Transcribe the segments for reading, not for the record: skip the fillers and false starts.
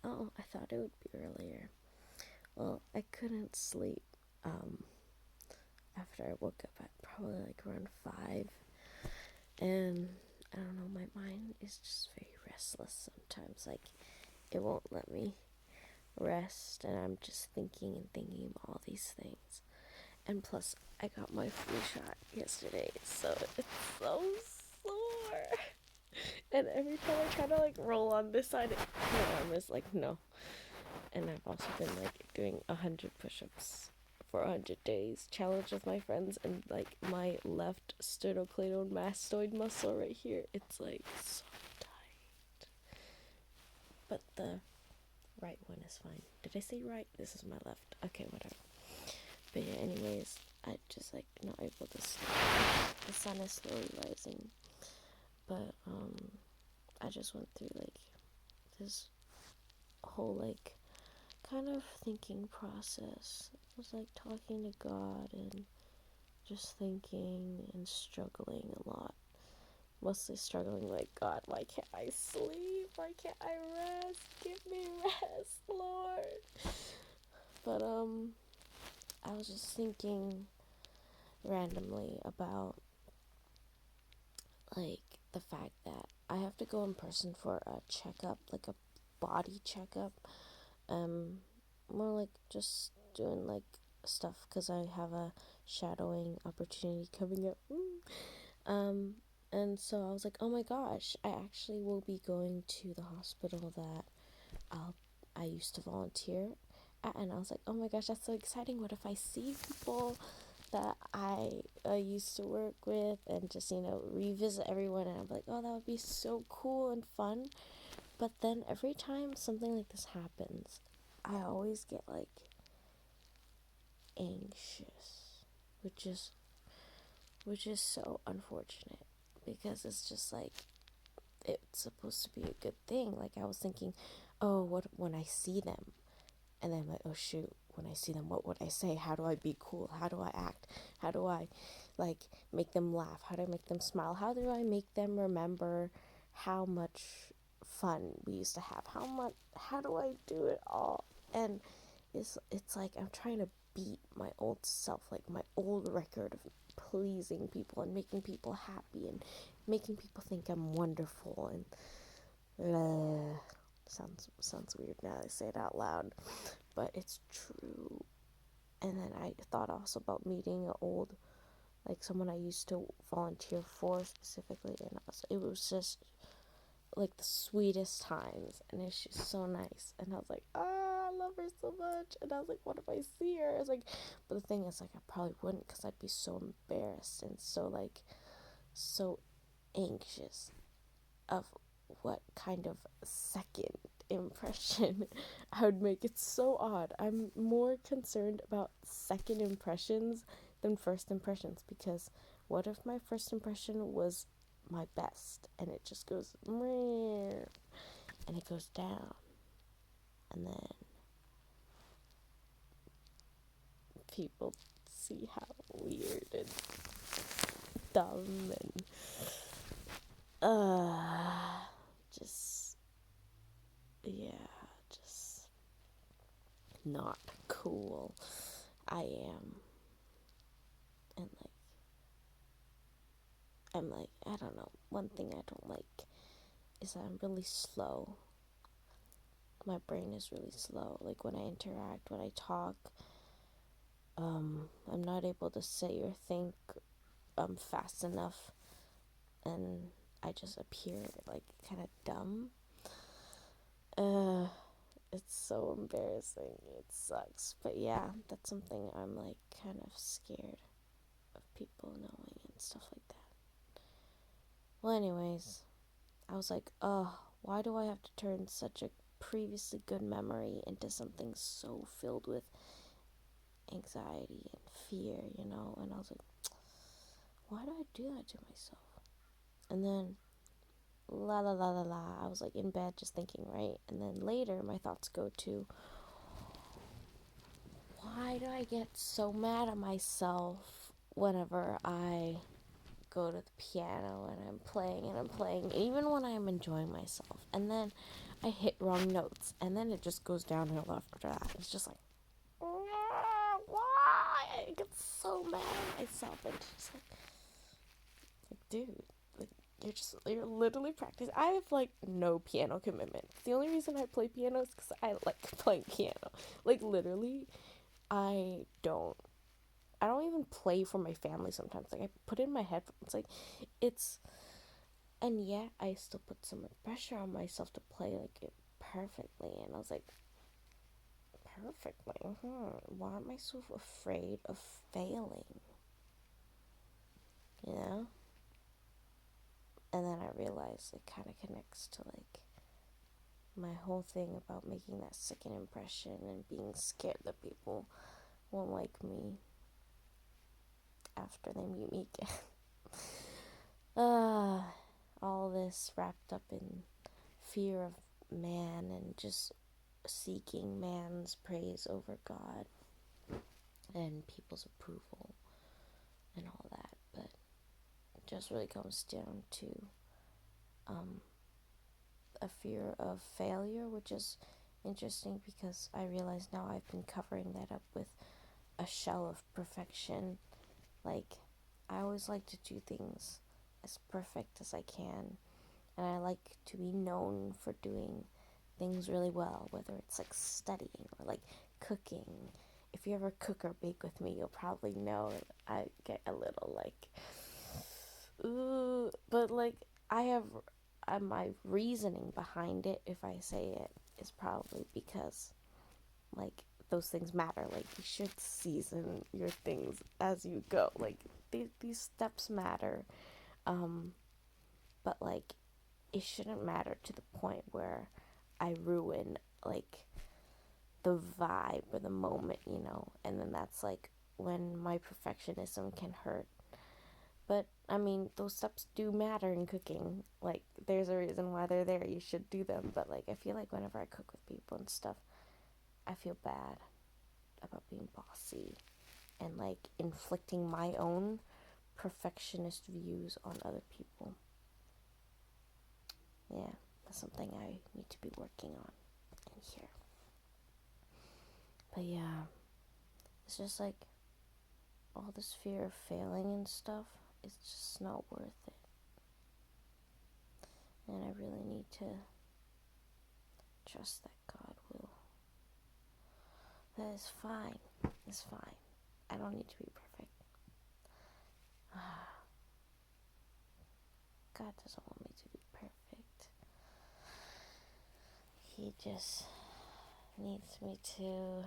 oh, I thought it would be earlier. Well, I couldn't sleep after I woke up at probably like around 5. And I don't know, my mind is just very restless sometimes. Like, it won't let me rest, and I'm just thinking and thinking about all these things. And plus, I got my flu shot yesterday, so it's so sore. And every time I try to like roll on this side, my arm is like, no. And I've also been like doing 100 push-ups for 100 days challenge with my friends, and like my left sternocleidomastoid muscle right here, it's like so tight. But the right one is fine. Did I say right? This is my left. Okay, whatever. But yeah, anyways, I just like not able to sleep. The sun is slowly rising, but I just went through like this whole like kind of thinking process. I was like talking to God and just thinking and struggling a lot. Mostly struggling like, God, why can't I sleep? Why can't I rest? Give me rest, Lord. But I was just thinking randomly about like the fact that I have to go in person for a checkup, like a body checkup. More like just doing like stuff because I have a shadowing opportunity coming up. Um, and so I was like, oh my gosh, I actually will be going to the hospital that I used to volunteer at, and I was like, oh my gosh, that's so exciting. What if I see people that I used to work with and just, revisit everyone, and I'm like, oh, that would be so cool and fun. But then every time something like this happens, I always get like anxious, which is so unfortunate because it's just like it's supposed to be a good thing. Like I was thinking, oh, what when I see them, and then I'm like, oh shoot, when I see them, what would I say? How do I be cool? How do I act? How do I like make them laugh? How do I make them smile? How do I make them remember how much fun we used to have? How do I do it all? And it's like I'm trying to beat my old self, like my old record of pleasing people and making people happy and making people think I'm wonderful, and sounds weird now that I say it out loud, but it's true. And then I thought also about meeting an old, like someone I used to volunteer for specifically, and it was just like the sweetest times, and it's just so nice. And I was like, I love her so much. And I was like, what if I see her? I was like, but the thing is, like, I probably wouldn't because I'd be so embarrassed and so anxious of what kind of second impression I would make. It's so odd. I'm more concerned about second impressions than first impressions, because what if my first impression was my best and it just goes and it goes down, and then people see how weird and dumb and just yeah, just not cool I am. And like I'm like, I don't know, one thing I don't like is that I'm really slow. My brain is really slow. Like when I interact, when I talk, I'm not able to say or think fast enough, and I just appear like kind of dumb. It's so embarrassing. It sucks. But yeah, that's something I'm like kind of scared of people knowing and stuff like that. Well, anyways, I was like, oh, why do I have to turn such a previously good memory into something so filled with anxiety and fear, And I was like, why do I do that to myself? And then, la la la la la, I was like in bed just thinking, right? And then later, my thoughts go to, why do I get so mad at myself whenever I go to the piano and I'm playing, even when I'm enjoying myself, and then I hit wrong notes, and then it just goes downhill after that. It's just like, why? I get so mad at myself, and just like, dude, like, you're literally practicing. I have like no piano commitment. The only reason I play piano is because I like playing piano. Like, literally, I don't even play for my family sometimes. Like, I put in my headphones. Like, it's, and yet I still put so much pressure on myself to play like it perfectly. And I was like, perfectly? Why am I so afraid of failing? You know? And then I realized it kind of connects to like my whole thing about making that second impression and being scared that people won't like me after they meet me again. All this wrapped up in fear of man and just seeking man's praise over God and people's approval and all that. But it just really comes down to a fear of failure, which is interesting because I realize now I've been covering that up with a shell of perfection. Like, I always like to do things as perfect as I can, and I like to be known for doing things really well, whether it's like studying or like cooking. If you ever cook or bake with me, you'll probably know I get a little like, ooh, but like I have my reasoning behind it, if I say it, is probably because like those things matter. Like, you should season your things as you go. Like, these steps matter, but like it shouldn't matter to the point where I ruin like the vibe or the moment, you know. And then that's like when my perfectionism can hurt. But I mean, those steps do matter in cooking. Like, there's a reason why they're there. You should do them. But like, I feel like whenever I cook with people and stuff, I feel bad about being bossy and like inflicting my own perfectionist views on other people. Yeah, that's something I need to be working on in here. But yeah, it's just like all this fear of failing and stuff, it's just not worth it. And I really need to trust that God will. That is fine. It's fine. I don't need to be perfect. God doesn't want me to be perfect. He just needs me to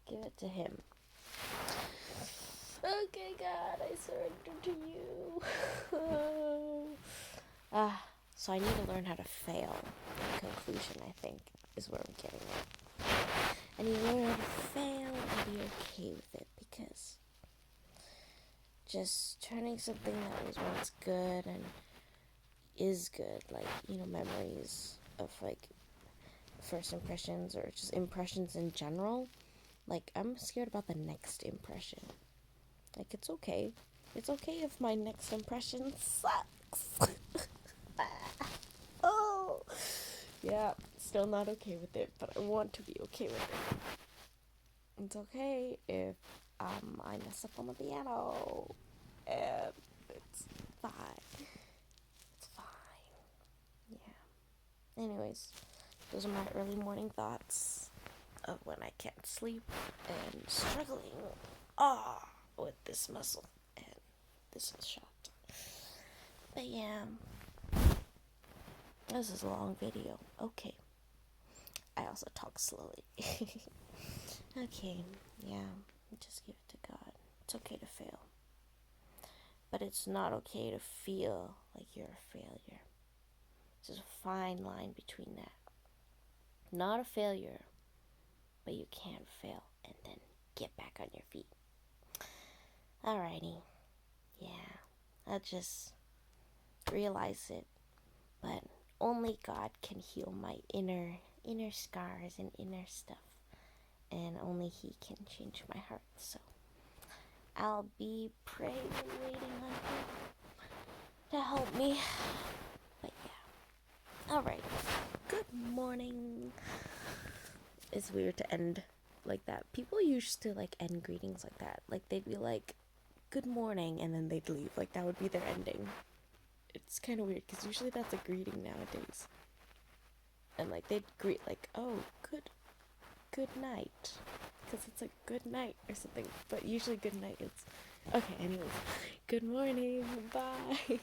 give it to Him. Okay, God, I surrender to you. So I need to learn how to fail. In conclusion, I think, is where I'm getting at. I need to learn how to fail and be okay with it, because just turning something that was once good and is good, like, you know, memories of like first impressions or just impressions in general, like, I'm scared about the next impression. Like, it's okay. It's okay if my next impression sucks. Oh, yeah, still not okay with it, but I want to be okay with it. It's okay if I mess up on the piano, and it's fine. It's fine. Yeah. Anyways, those are my early morning thoughts of when I can't sleep and struggling with this muscle and this shot. But yeah, this is a long video. Okay. I also talk slowly. Okay, yeah, just give it to God. It's okay to fail. But it's not okay to feel like you're a failure. There's a fine line between that. Not a failure, but you can't fail and then get back on your feet. Alrighty. Yeah, I just realize it. But only God can heal my inner scars and inner stuff. And only He can change my heart. So I'll be praying and waiting on him to help me. But yeah. Alright. Good morning. It's weird to end like that. People used to like end greetings like that. Like they'd be like, good morning, and then they'd leave. Like that would be their ending. It's kind of weird because usually that's a greeting nowadays. And like they'd greet like, oh, good night, because it's like good night or something. But usually good night is okay. Anyways, good morning. Bye.